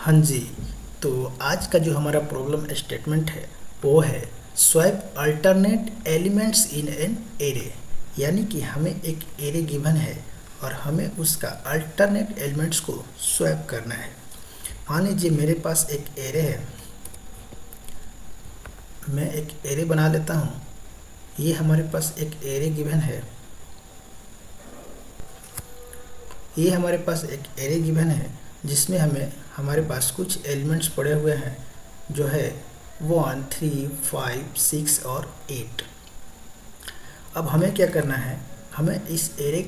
हाँ जी। तो आज का जो हमारा प्रॉब्लम स्टेटमेंट है वो है swap alternate elements in an array. यानी कि हमें एक एरे गिवन है और हमें उसका अल्टरनेट एलिमेंट्स को स्वैप करना है। मान लीजिए मेरे पास एक एरे है, मैं एक एरे बना लेता हूँ। ये हमारे पास एक एरे गिवन है, ये हमारे पास एक एरे गिवन है जिसमें हमारे पास कुछ एलिमेंट्स पड़े हुए हैं जो है 1, 3, 5, 6 और 8। अब हमें क्या करना है, हमें इस एरे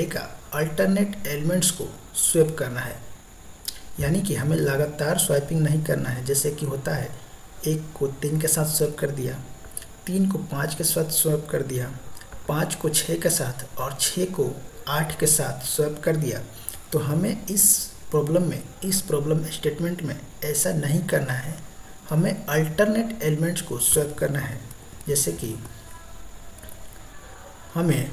का अल्टरनेट एलिमेंट्स को स्वैप करना है। यानी कि हमें लगातार स्वैपिंग नहीं करना है, जैसे कि होता है 1 को 3 के साथ स्वैप कर दिया, 3 को 5 के साथ स्वैप कर दिया, 5 को 6 के साथ और 6 को 8 के साथ स्वैप कर दिया। तो हमें इस प्रॉब्लम स्टेटमेंट में ऐसा नहीं करना है। हमें अल्टरनेट एलिमेंट्स को स्वैप करना है। जैसे कि हमें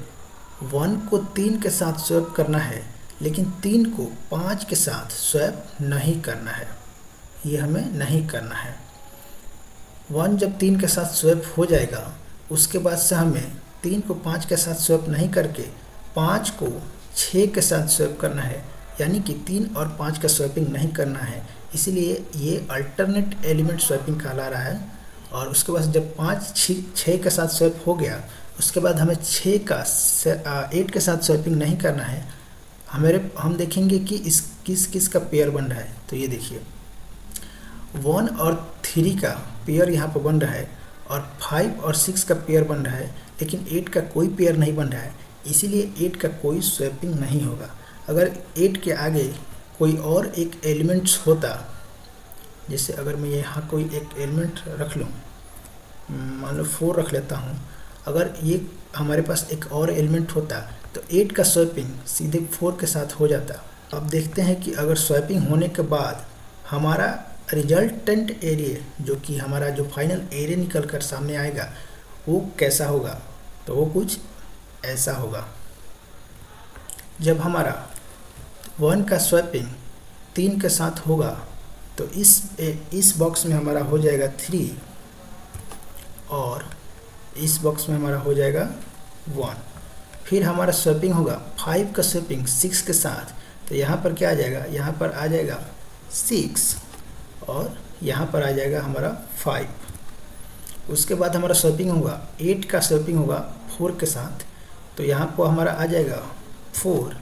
1 को 3 के साथ स्वैप करना है, लेकिन 3 को 5 के साथ स्वैप नहीं करना है। ये हमें नहीं करना है। 1 जब 3 के साथ स्वैप हो जाएगा, उसके बाद से हमें 3 को 5 के साथ स्वैप नहीं करके 5 को 6 के साथ स्वैप करना है। यानी कि 3 और 5 का स्वैपिंग नहीं करना है, इसीलिए ये अल्टरनेट एलिमेंट स्वैपिंग कहला रहा है। और उसके बाद जब 5 6 के साथ स्वैप हो गया, उसके बाद हमें 8 के साथ स्वैपिंग नहीं करना है। हम देखेंगे कि किस किस का पेयर बन रहा है। तो ये देखिए 1 और 3 का पेयर यहाँ पर बन रहा है और 5 और 6 का पेयर बन रहा है, लेकिन 8 का कोई पेयर नहीं बन रहा है, इसीलिए 8 का कोई स्वैपिंग नहीं होगा। अगर 8 के आगे कोई और एक एलिमेंट्स होता, जैसे अगर मैं यहाँ कोई एक एलिमेंट रख लूँ, मान लो 4 रख लेता हूँ। अगर ये हमारे पास एक और एलिमेंट होता तो 8 का स्वैपिंग सीधे 4 के साथ हो जाता। अब देखते हैं कि अगर स्वैपिंग होने के बाद हमारा रिजल्टेंट एरे, जो कि हमारा जो फाइनल एरे निकल कर सामने आएगा, वो कैसा होगा। तो वो कुछ ऐसा होगा। जब हमारा 1 का स्वैपिंग 3 के साथ होगा तो इस बॉक्स में हमारा हो जाएगा 3 और इस बॉक्स में हमारा हो जाएगा 1। फिर हमारा स्वैपिंग होगा 5 का स्वैपिंग 6 के साथ, तो यहाँ पर क्या आ जाएगा, यहाँ पर आ जाएगा 6 और यहाँ पर आ जाएगा हमारा 5। उसके बाद हमारा स्वैपिंग होगा 8 का स्वैपिंग होगा 4 के साथ, तो यहाँ पर हमारा आ जाएगा 4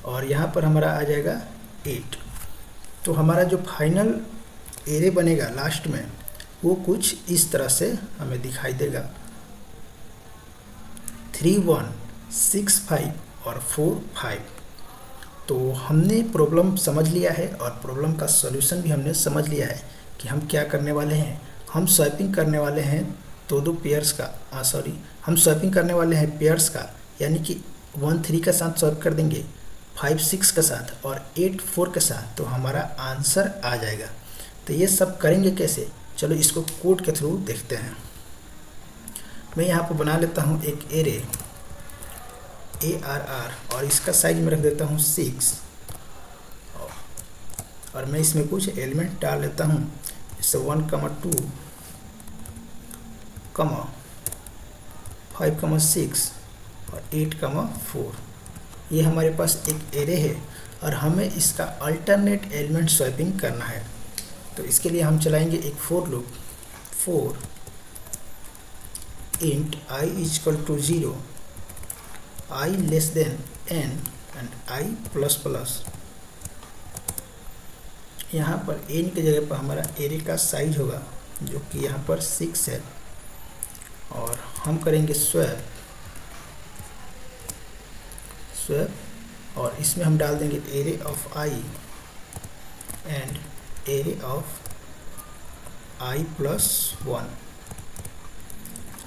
और यहाँ पर हमारा आ जाएगा 8। तो हमारा जो फाइनल एरे बनेगा लास्ट में, वो कुछ इस तरह से हमें दिखाई देगा 3, 1, 6, 5 और 4, 5। तो हमने प्रॉब्लम समझ लिया है और प्रॉब्लम का सॉल्यूशन भी हमने समझ लिया है कि हम क्या करने वाले हैं। हम स्वैपिंग करने वाले हैं दो पेयर्स का, हम स्वैपिंग करने वाले हैं पेयर्स का। यानी कि 1 3 के साथ स्वैप कर देंगे, 5 6 के साथ और 8 4 के साथ, तो हमारा आंसर आ जाएगा। तो ये सब करेंगे कैसे, चलो इसको कोड के थ्रू देखते हैं। मैं यहाँ पर बना लेता हूँ एक एरे ARR और इसका साइज में रख देता हूँ 6 और मैं इसमें कुछ एलिमेंट डाल लेता हूँ, जैसे 1, 2, 5, 6 और 8, 4। ये हमारे पास एक एरे है और हमें इसका अल्टरनेट एलिमेंट स्वैपिंग करना है। तो इसके लिए हम चलाएंगे एक for loop, for int i = 0, i n and i ++। यहाँ पर n की जगह पर हमारा एरे का साइज होगा जो कि यहाँ पर 6 है और हम करेंगे स्वैप और इसमें हम डाल देंगे array of i and array of i +1।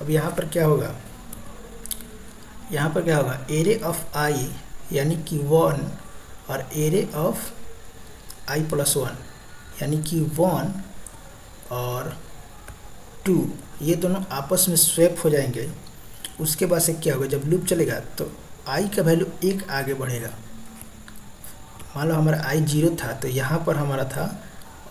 अब यहाँ पर क्या होगा, एरे ऑफ i यानी कि 1 और एरे ऑफ i +1 यानी कि 1 और 2, ये दोनों आपस में स्वैप हो जाएंगे। उसके बाद से क्या होगा, जब लूप चलेगा तो i का वैल्यू 1 आगे बढ़ेगा मान लो हमारा आई 0 था तो यहाँ पर हमारा था,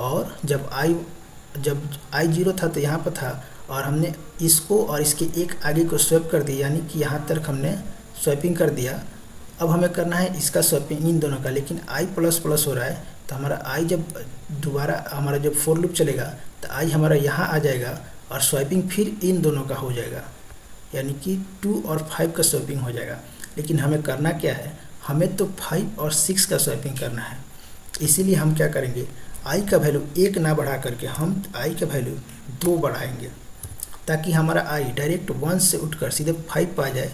और जब आई 0 था तो यहाँ पर था, और हमने इसको और इसके एक आगे को स्वैप कर दिया, यानी कि यहाँ तक हमने स्वैपिंग कर दिया। अब हमें करना है इसका स्वैपिंग इन दोनों का, लेकिन आई प्लस प्लस हो रहा है तो हमारा आई जब दोबारा हमारा जब फोर लूप चलेगा तो आई हमारा यहाँ आ जाएगा और स्वैपिंग फिर इन दोनों का हो जाएगा, यानी कि 2 और 5 का स्वैपिंग हो जाएगा। लेकिन हमें करना क्या है, हमें तो 5 और 6 का स्वैपिंग करना है। इसीलिए हम क्या करेंगे, आई का वैल्यू 1 ना बढ़ा करके हम आई का वैल्यू 2 बढ़ाएंगे, ताकि हमारा आई डायरेक्ट 1 से उठकर सीधे 5 पर आ जाए,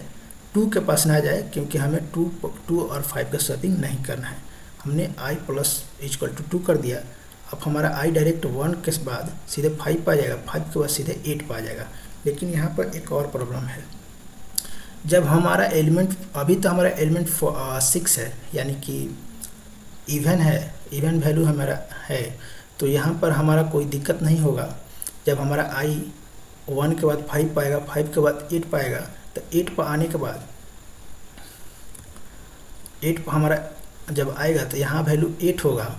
2 के पास ना जाए, क्योंकि हमें 2 और 5 का स्वैपिंग नहीं करना है। हमने आई प्लस इक्वल टू 2 कर दिया। अब हमारा आई डायरेक्ट 1 के बाद सीधे 5 पर आ जाएगा, 5 के बाद सीधे 8 पर आ जाएगा। लेकिन यहाँ पर एक और प्रॉब्लम है, जब हमारा एलिमेंट, अभी तो हमारा एलिमेंट 6 है, यानी कि इवन है, इवन वैल्यू हमारा है, तो यहाँ पर हमारा कोई दिक्कत नहीं होगा। जब हमारा आई 1 के बाद 5 पाएगा, 5 के बाद 8 पाएगा, तो 8 पर आने के बाद 8 पर हमारा जब आएगा तो यहाँ वैल्यू 8 होगा,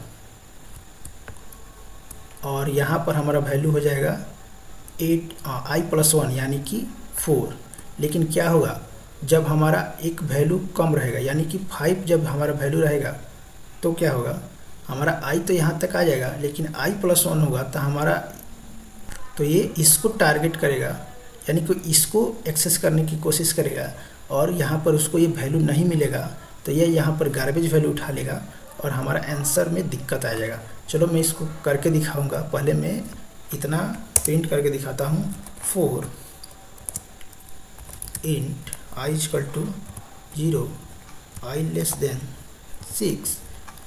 और यहाँ पर हमारा वैल्यू हो जाएगा 8 आई प्लस 1 यानी कि 4। लेकिन क्या होगा, जब हमारा एक वैल्यू कम रहेगा, यानी कि 5 जब हमारा वैल्यू रहेगा तो क्या होगा, हमारा आई तो यहाँ तक आ जाएगा, लेकिन आई प्लस 1 होगा तो हमारा, तो ये इसको टारगेट करेगा, यानी कि इसको एक्सेस करने की कोशिश करेगा, और यहाँ पर उसको ये वैल्यू नहीं मिलेगा तो ये यहाँ पर गार्बेज वैल्यू उठा लेगा और हमारा आंसर में दिक्कत आ जाएगा। चलो मैं इसको करके दिखाऊंगा। पहले मैं इतना प्रिंट करके दिखाता हूँ, 4 int i equal to 0, i less than 6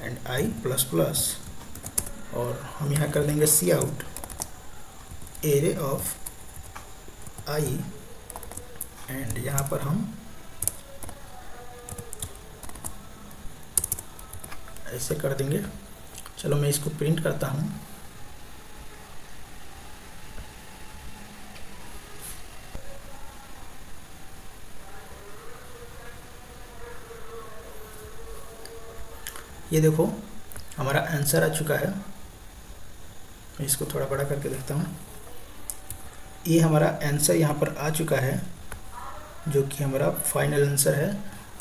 and i plus plus, और हम यहाँ कर देंगे cout array of i, and यहाँ पर हम ऐसे कर देंगे। चलो मैं इसको प्रिंट करता हूँ। ये देखो हमारा आंसर आ चुका है। मैं इसको थोड़ा बड़ा करके देखता हूँ। ये हमारा आंसर यहाँ पर आ चुका है, जो कि हमारा फाइनल आंसर है।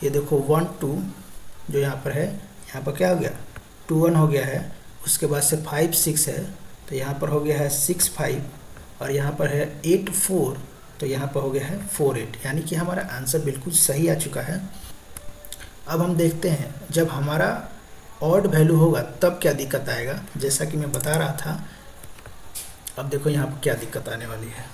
ये देखो 1 2 जो यहाँ पर है, यहाँ पर क्या हो गया, 2 1 हो गया है। उसके बाद से 5 6 है, तो यहाँ पर हो गया है 6 5, और यहाँ पर है 8 4, तो यहाँ पर हो गया है 4 8, यानी कि हमारा आंसर बिल्कुल सही आ चुका है। अब हम देखते हैं जब हमारा ऑड वैल्यू होगा तब क्या दिक्कत आएगा, जैसा कि मैं बता रहा था। अब देखो यहाँ पर क्या दिक्कत आने वाली है।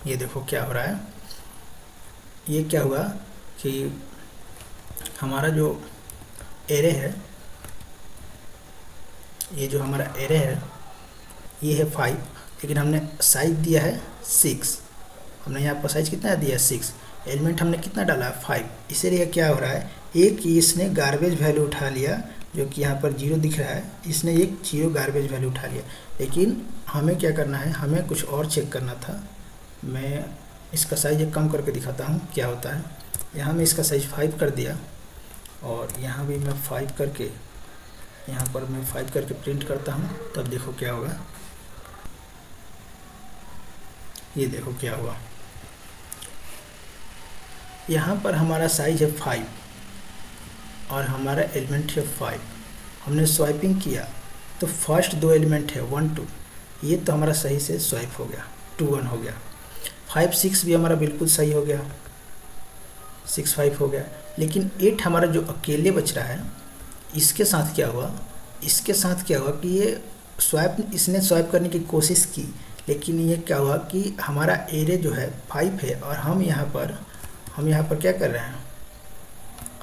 ये देखो क्या हो रहा है। ये क्या हुआ कि हमारा जो एरे है, ये जो हमारा एरे है ये है 5, लेकिन हमने साइज दिया है 6। हमने यहाँ पर साइज कितना दिया है 6, एलिमेंट हमने कितना डाला है 5। इसीलिए क्या हो रहा है, एक इसने गार्बेज वैल्यू उठा लिया, जो कि यहाँ पर 0 दिख रहा है, इसने एक 0 गार्बेज वैल्यू उठा लिया। लेकिन हमें क्या करना है, हमें कुछ और चेक करना था। मैं इसका साइज कम करके दिखाता हूँ क्या होता है। यहाँ मैं इसका साइज 5 कर दिया, और यहाँ भी मैं 5 करके, यहाँ पर मैं 5 करके प्रिंट करता हूँ, तब देखो क्या होगा। ये देखो क्या हुआ, यहाँ पर हमारा साइज है 5 और हमारा एलिमेंट है 5। हमने स्वाइपिंग किया तो फर्स्ट 2 एलिमेंट है 1 2, ये तो हमारा सही से स्वाइप हो गया, 2 1 हो गया। 5 6 भी हमारा बिल्कुल सही हो गया, 6 5 हो गया। लेकिन 8 हमारा जो अकेले बच रहा है, इसके साथ क्या हुआ, इसके साथ क्या हुआ कि ये इसने स्वाइप करने की कोशिश की, लेकिन ये क्या हुआ कि हमारा एरे जो है 5 है, और हम यहाँ पर क्या कर रहे हैं,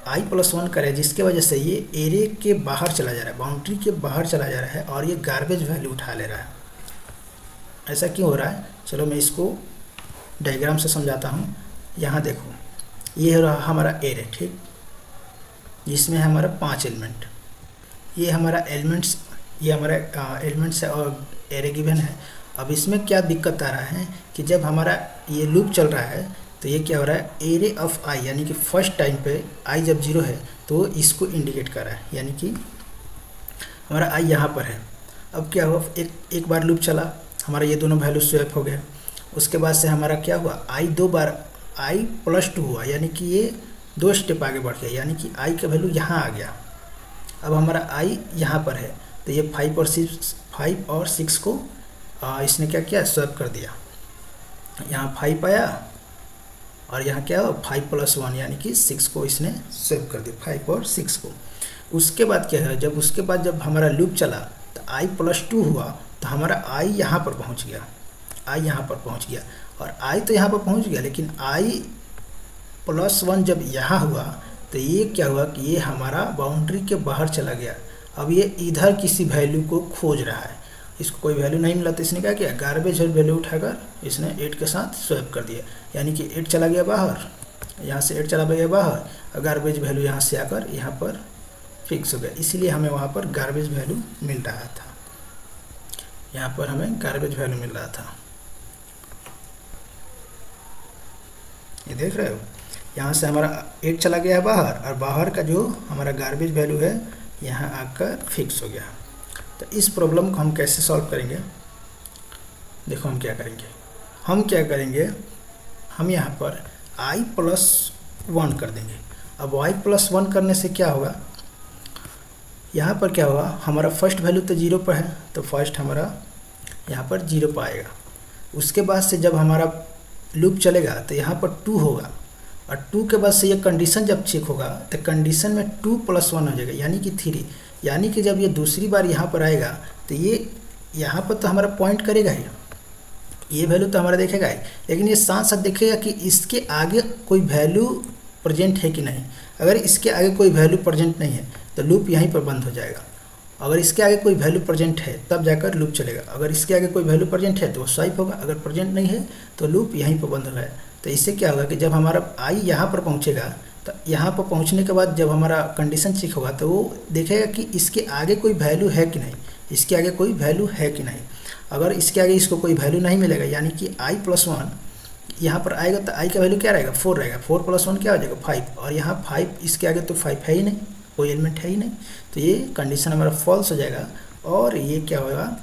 आई प्लस 1 करें, जिसके वजह से ये एरे के बाहर चला जा रहा है, बाउंड्री के बाहर चला जा रहा है, और ये गार्बेज वैल्यू उठा ले रहा है। ऐसा क्यों हो रहा है, चलो मैं इसको डायग्राम से समझाता हूँ। यहाँ देखो, ये हो रहा हमारा एरे, ठीक, जिसमें हमारा 5 एलिमेंट, ये हमारा एलिमेंट्स, ये हमारा एलिमेंट्स है और एरे गिवन है। अब इसमें क्या दिक्कत आ रहा है कि जब हमारा ये लूप चल रहा है तो ये क्या हो रहा है, एरे ऑफ आई यानी कि फर्स्ट टाइम पे आई जब 0 है तो इसको इंडिकेट कर रहा है, यानी कि हमारा आई यहाँ पर है। अब क्या हुआ, एक बार लूप चला, हमारा ये दोनों वैल्यू स्वैप हो गए। उसके बाद से हमारा क्या हुआ, आई 2 बार आई +2 हुआ, यानी कि ये 2 स्टेप आगे बढ़ गया, यानी कि आई का वैल्यू यहाँ आ गया। अब हमारा आई यहाँ पर है तो ये 5 और 6 को इसने क्या किया, स्वैप कर दिया। यहाँ 5 आया और यहाँ क्या हो 5 + 1 यानी कि 6 को इसने स्वैप कर दिया, 5 और 6 को। उसके बाद क्या है, उसके बाद जब हमारा लूप चला तो आई +2 हुआ तो हमारा आई यहाँ पर पहुँच गया, आई यहाँ पर पहुँच गया और आई तो यहाँ पर पहुँच गया, लेकिन आई +1 जब यहाँ हुआ तो ये क्या हुआ कि ये हमारा बाउंड्री के बाहर चला गया। अब ये इधर किसी वैल्यू को खोज रहा है, इसको कोई वैल्यू नहीं मिला तो इसने क्या किया, गार्बेज वैल्यू उठाकर इसने 8 के साथ स्वैप कर दिया, यानी कि 8 चला गया बाहर, यहाँ से 8 चला गया बाहर और गार्बेज वैल्यू यहाँ से आकर यहाँ पर फिक्स हो गया। इसीलिए हमें वहाँ पर गार्बेज वैल्यू मिल रहा था, यहाँ पर हमें गार्बेज वैल्यू मिल रहा था। ये देख रहे हो, यहाँ से हमारा 8 चला गया है बाहर और बाहर का जो हमारा गार्बेज वैल्यू है यहाँ आकर फिक्स हो गया। तो इस प्रॉब्लम को हम कैसे सॉल्व करेंगे, देखो हम क्या करेंगे, हम यहाँ पर i + 1 कर देंगे। अब y + 1 करने से क्या होगा, यहाँ पर क्या होगा, हमारा फर्स्ट वैल्यू तो 0 पर है तो फर्स्ट हमारा यहाँ पर 0 पर आएगा। उसके बाद से जब हमारा लूप चलेगा तो यहाँ पर 2 होगा और 2 के बाद से ये कंडीशन जब चेक होगा तो कंडीशन में 2 + 1 हो जाएगा, यानी कि 3। यानी कि जब ये दूसरी बार यहाँ पर आएगा तो ये यहाँ पर तो हमारा पॉइंट करेगा ही, ये वैल्यू तो हमारा देखेगा ही, लेकिन ये साथ साथ देखेगा कि इसके आगे कोई वैल्यू प्रेजेंट है कि नहीं। अगर इसके आगे कोई वैल्यू प्रेजेंट नहीं है तो लूप यहीं पर बंद हो जाएगा। अगर इसके आगे कोई वैल्यू प्रेजेंट है तब जाकर लूप चलेगा, अगर इसके आगे कोई वैल्यू प्रेजेंट है तो वो स्वाइप होगा, अगर प्रेजेंट नहीं है तो लूप यहीं पर बंद हो जाएगा। तो इससे क्या होगा कि जब हमारा आई यहाँ पर पहुँचेगा तो यहाँ पर पहुँचने के बाद जब हमारा कंडीशन चेक होगा तो वो देखेगा कि इसके आगे कोई वैल्यू है कि नहीं, इसके आगे कोई वैल्यू है कि नहीं। अगर इसके आगे इसको कोई वैल्यू नहीं मिलेगा, यानी कि i + 1 यहाँ पर आएगा तो i का वैल्यू क्या रहेगा, 4 रहेगा, 4 + 1 क्या हो जाएगा 5, और यहाँ 5 इसके आगे तो 5 है ही नहीं, कोई एलिमेंट है ही नहीं, तो ये कंडीशन हमारा फॉल्स हो जाएगा और ये क्या होगा,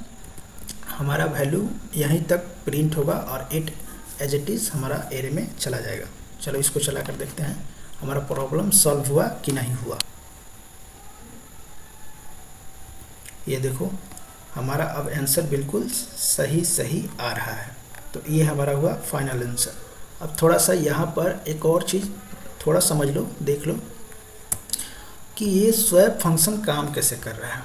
हमारा वैल्यू यहीं तक प्रिंट होगा और 8 एज इट इज़ हमारा एरे में चला जाएगा। चलो इसको चला कर देखते हैं हमारा प्रॉब्लम सॉल्व हुआ कि नहीं हुआ। ये देखो हमारा अब आंसर बिल्कुल सही आ रहा है, तो ये हमारा हुआ फाइनल आंसर। अब थोड़ा सा यहाँ पर एक और चीज़ थोड़ा समझ लो, देख लो कि ये स्वैप फंक्शन काम कैसे कर रहा है।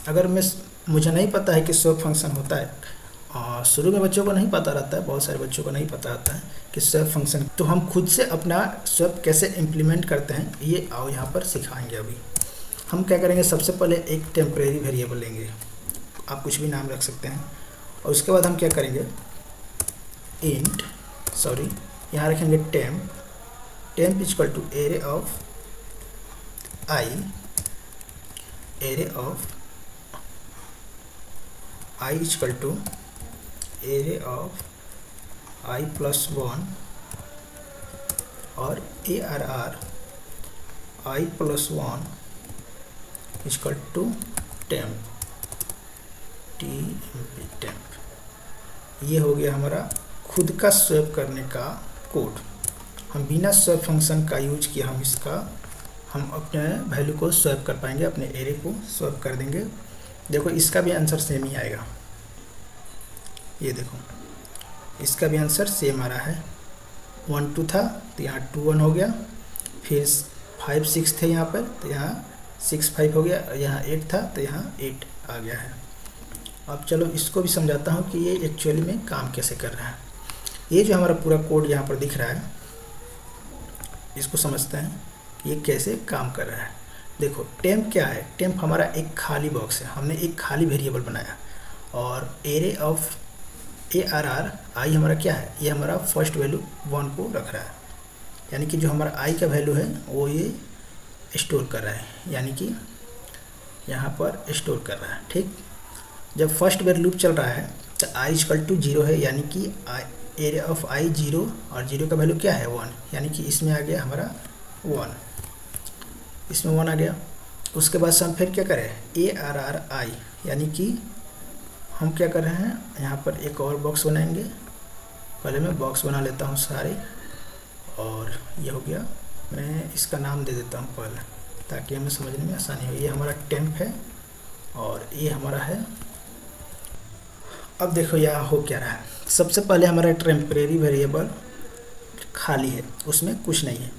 अगर मुझे नहीं पता है कि स्वैप फंक्शन होता है, और शुरू में बच्चों को नहीं पता रहता है, बहुत सारे बच्चों को नहीं पता रहता है कि स्वैप फंक्शन, तो हम खुद से अपना स्वैप कैसे इम्प्लीमेंट करते हैं ये आओ यहाँ पर सिखाएंगे। अभी हम क्या करेंगे, सबसे पहले एक टेम्परेरी वेरिएबल लेंगे, आप कुछ भी नाम रख सकते हैं, और उसके बाद हम क्या करेंगे, यहाँ रखेंगे temp equal to array of i equal to array of i + 1 और ARR i + 1 equal to temp ये हो गया हमारा खुद का स्वैप करने का कोड। हम बिना स्वैप फंक्शन का यूज किए हम अपने वैल्यू को स्वैप कर पाएंगे, अपने एरे को स्वैप कर देंगे। देखो इसका भी आंसर सेम ही आएगा, ये देखो इसका भी आंसर सेम आ रहा है। 1 2 था तो यहाँ 2 1 हो गया, फिर 5 6 थे यहाँ पर तो यहाँ 6 5 हो गया, और यहाँ 8 था तो यहाँ 8 आ गया है। अब चलो इसको भी समझाता हूँ कि ये एक्चुअली में काम कैसे कर रहा है। ये जो हमारा पूरा कोड यहाँ पर दिख रहा है, इसको समझते हैं कि ये कैसे काम कर रहा है। देखो टेम्प क्या है, टेम्प हमारा एक खाली बॉक्स है, हमने एक खाली वेरिएबल बनाया, और एरे ऑफ ARR आई हमारा क्या है, ये हमारा फर्स्ट वैल्यू 1 को रख रहा है, यानी कि जो हमारा आई का वैल्यू है वो ये स्टोर कर रहा है, यानी कि यहाँ पर स्टोर कर रहा है। ठीक, जब फर्स्ट बार लूप चल रहा है तो आई इक्वल टू 0 है, यानी कि एरिया ऑफ आई 0, और 0 का वैल्यू क्या है 1, यानी कि इसमें आ गया हमारा 1, इसमें 1 आ गया। उसके बाद से हम फिर क्या करें, ARRI, यानी कि हम क्या कर रहे हैं यहाँ पर एक और बॉक्स बनाएंगे। पहले मैं बॉक्स बना लेता हूँ सारे, और ये हो गया। मैं इसका नाम दे देता हूँ पहले, ताकि हमें समझने में आसानी हो। ये हमारा टेम्प है और ये हमारा है। अब देखो यहाँ हो क्या रहा है। सबसे पहले हमारा टेम्परेरी वेरिएबल खाली है, उसमें कुछ नहीं है,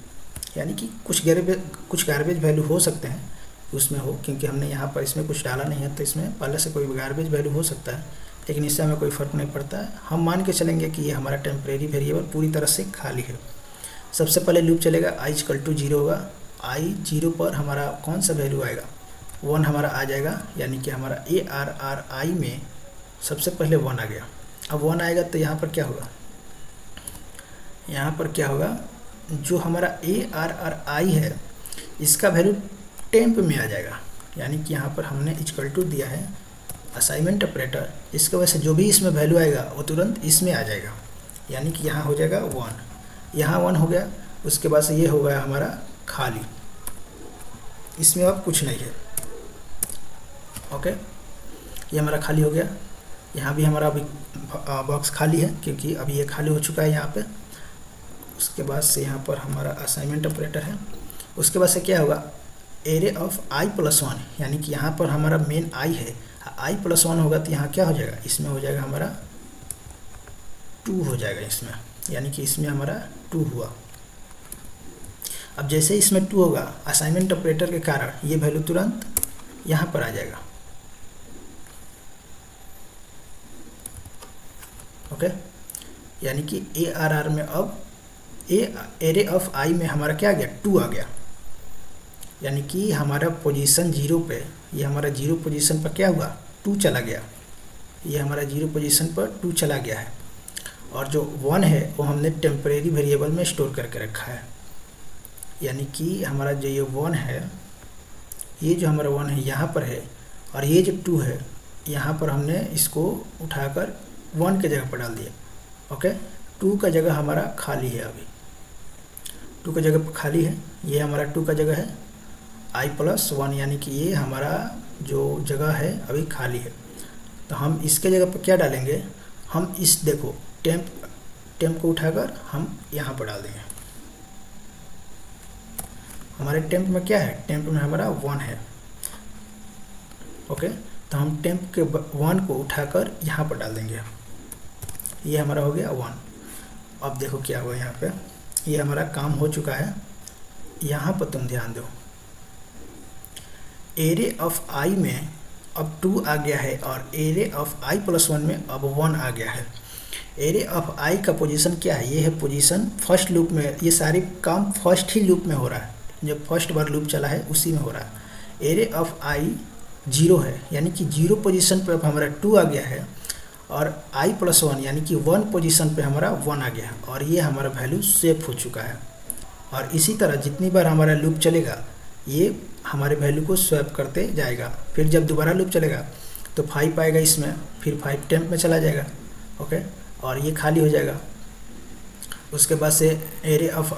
यानी कि कुछ गार्बेज वैल्यू हो सकते हैं उसमें हो, क्योंकि हमने यहाँ पर इसमें कुछ डाला नहीं है, तो इसमें पहले से कोई गार्बेज वैल्यू हो सकता है, लेकिन इससे हमें कोई फ़र्क नहीं पड़ता है। हम मान के चलेंगे कि ये हमारा टेम्परेरी वेरिएबल पूरी तरह से खाली है। सबसे पहले लूप चलेगा, आई इक्वल टू 0 होगा। आई 0 पर हमारा कौन सा वैल्यू आएगा, 1 हमारा आ जाएगा, यानी कि हमारा ARRI में सबसे पहले 1 आ गया। अब 1 आएगा तो यहाँ पर क्या होगा, यहाँ पर क्या होगा, जो हमारा ARRI है इसका वैल्यू टेम्प में आ जाएगा, यानी कि यहाँ पर हमने इक्वल टू दिया है असाइनमेंट ऑपरेटर, इसकी वजह से जो भी इसमें वैल्यू आएगा वो तुरंत इसमें आ जाएगा, यानी कि यहाँ हो जाएगा 1, यहाँ 1 हो गया। उसके बाद से ये हो गया हमारा खाली, इसमें अब कुछ नहीं है। ओके, ये हमारा खाली हो गया। यहाँ भी हमारा अभी बॉक्स खाली है, क्योंकि अभी ये खाली हो चुका है यहाँ पे। उसके बाद से यहाँ पर हमारा असाइनमेंट ऑपरेटर है। उसके बाद से क्या होगा, एरे ऑफ आई प्लस 1, यानी कि यहाँ पर हमारा मेन आई है, आई प्लस 1 होगा तो यहाँ क्या हो जाएगा, इसमें हो जाएगा हमारा 2 हो जाएगा इसमें, यानी कि इसमें हमारा 2 हुआ। अब जैसे इसमें 2 होगा, असाइनमेंट ऑपरेटर के कारण ये वैल्यू तुरंत यहाँ पर आ जाएगा। ओके, यानी कि ARR में अब एरे ऑफ आई में हमारा क्या आ गया, 2 आ गया, यानी कि हमारा पोजीशन 0 पे, ये हमारा 0 पोजीशन पर क्या हुआ, 2 चला गया। ये हमारा 0 पोजीशन पर 2 चला गया है, और जो 1 है वो हमने टेम्परेरी वेरिएबल में स्टोर करके रखा है, यानी कि हमारा जो ये 1 है, ये जो हमारा 1 है यहाँ पर है, और ये जो 2 है यहाँ पर हमने इसको उठाकर 1 के जगह पर डाल दिया। ओके, 2 का जगह हमारा खाली है, अभी 2 का जगह खाली है, ये हमारा 2 का जगह है, आई प्लस 1, यानी कि ये हमारा जो जगह है अभी खाली है। तो हम इसके जगह पर क्या डालेंगे, हम इस देखो टेम्प को उठाकर हम यहाँ पर डाल देंगे। हमारे टेम्प में क्या है, टेम्प में हमारा 1 है। ओके, तो हम टेम्प के 1 को उठाकर यहाँ पर डाल देंगे। ये हमारा हो गया 1। अब देखो क्या हुआ यहाँ पे, ये हमारा काम हो चुका है। यहाँ पर तुम ध्यान दो, एरे ऑफ आई में अब 2 आ गया है, और एरे ऑफ आई प्लस 1 में अब 1 आ गया है। एरे ऑफ आई का पोजीशन क्या है, ये है पोजीशन फर्स्ट लूप में, ये सारे काम फर्स्ट ही लूप में हो रहा है, जब फर्स्ट बार लूप चला है उसी में हो रहा है। एरे ऑफ आई 0 है, यानी कि 0 पोजीशन पर अब हमारा 2 आ गया है, और आई प्लस 1 यानी कि 1 पोजीशन पे हमारा 1 आ गया है, और ये हमारा वैल्यू सेव हो चुका है। और इसी तरह जितनी बार हमारा लूप चलेगा ये हमारे वैल्यू को स्वैप करते जाएगा। फिर जब दोबारा लूप चलेगा तो 5 आएगा इसमें, फिर 5 टेम्प में चला जाएगा। ओके, और ये खाली हो जाएगा। उसके बाद से एरे ऑफ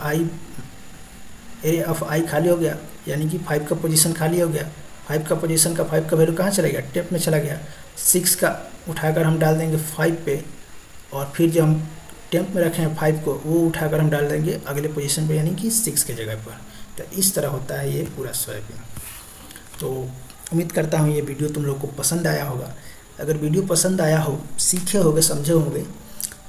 आई खाली हो गया, यानी कि 5 का पोजीशन खाली हो गया। 5 का पोजीशन का 5 का वैल्यू कहाँ चला गया, टेम्प में चला गया। 6 का उठाकर हम डाल देंगे 5 पे, और फिर जो हम टेम्प में रखे हैं 5 को, वो उठाकर हम डाल देंगे अगले पोजीशन पे, यानी कि 6 के जगह पर। तो इस तरह होता है ये पूरा स्वैपिंग। तो उम्मीद करता हूँ ये वीडियो तुम लोग को पसंद आया होगा। अगर वीडियो पसंद आया हो, सीखे होगे, समझे होंगे,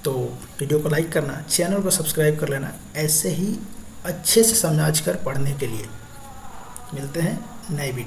तो वीडियो को लाइक करना, चैनल को सब्सक्राइब कर लेना, ऐसे ही अच्छे से समझ कर पढ़ने के लिए। मिलते हैं नए वीडियो।